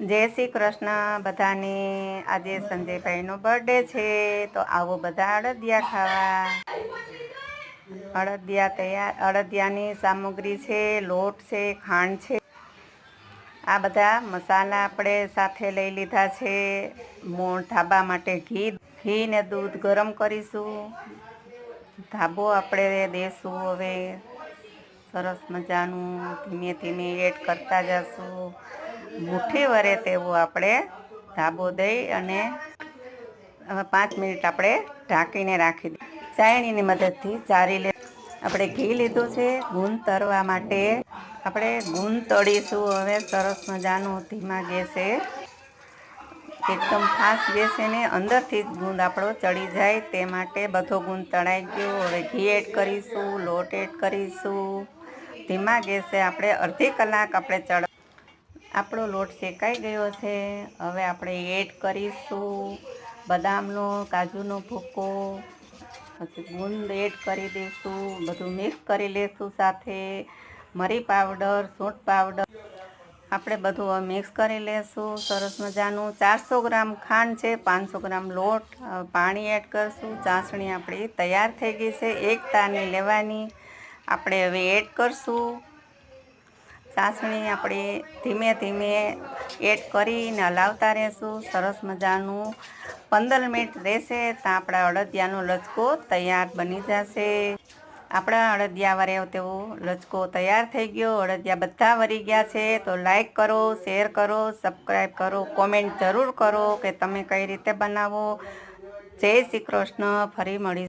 જય શ્રી કૃષ્ણ બધાને। આજે સંજયભાઈનો બર્થડે છે, તો આવો બધા અડદિયા ખાવા। અડદિયાની સામગ્રી છે, લોટ છે, ખાંડ છે, આ બધા મસાલા આપણે સાથે લઈ લીધા છે। ધાબા માટે ઘી ને દૂધ ગરમ કરીશું। ધાબો આપણે દેશું। હવે સરસ મજાનું ધીમે ધીમે એડ કરતા જશું। મુઠ્ઠી વરે તેવું આપણે ધાબો દઈ અને 5 મિનિટ આપણે ઢાંકીને રાખી દઈએ। ચાળણીની મદદથી ચારી લે। આપણે ઘી લીધું છે ગુંદ તરવા માટે। આપણે ગુંદ તળીશું। હવે સરસ મજાનું ધીમા ગેસે, એકદમ ફાસ્ટ ગેસે ને અંદરથી જ ગુંદ આપણો ચડી જાય તે માટે બધો ગુંદ તળાઈ ગયો। હવે ઘી એડ કરીશું, લોટ એડ કરીશું। ધીમા ગેસે આપણે અડધી કલાક આપણે આપણો લોટ શેકાઈ ગયો છે। હવે આપણે એડ કરીશું બદામનો, કાજુનો ભૂકો, પછી ગુંદ એડ કરી દઈશું। બધું મિક્સ કરી લઈશું। સાથે મરી પાવડર, સૂંઠ પાવડર આપણે બધું મિક્સ કરી લઈશું સરસ મજાનું। 400 ગ્રામ ખાંડ છે, 500 ગ્રામ લોટ, પાણી એડ કરીશું। ચાસણી આપણી તૈયાર થઈ ગઈ છે। એક તારની લેવાની આપણે હવે એડ કરશું। ચાસણી આપણે ધીમે ધીમે એડ કરીને હલાવતા રહેશું। સરસ મજાનું 15 મિનિટ રહેશે તો આપણા અડદિયાનો લચકો તૈયાર બની જશે। આપણા અડદિયા વરે તેવો લચકો તૈયાર થઈ ગયો। અડદિયા બધા વરી ગયા છે, તો લાઈક કરો, શેર કરો, સબસ્ક્રાઈબ કરો, કોમેન્ટ જરૂર કરો કે તમે કઈ રીતે બનાવો। જય શ્રી કૃષ્ણ। ફરી મળીશું।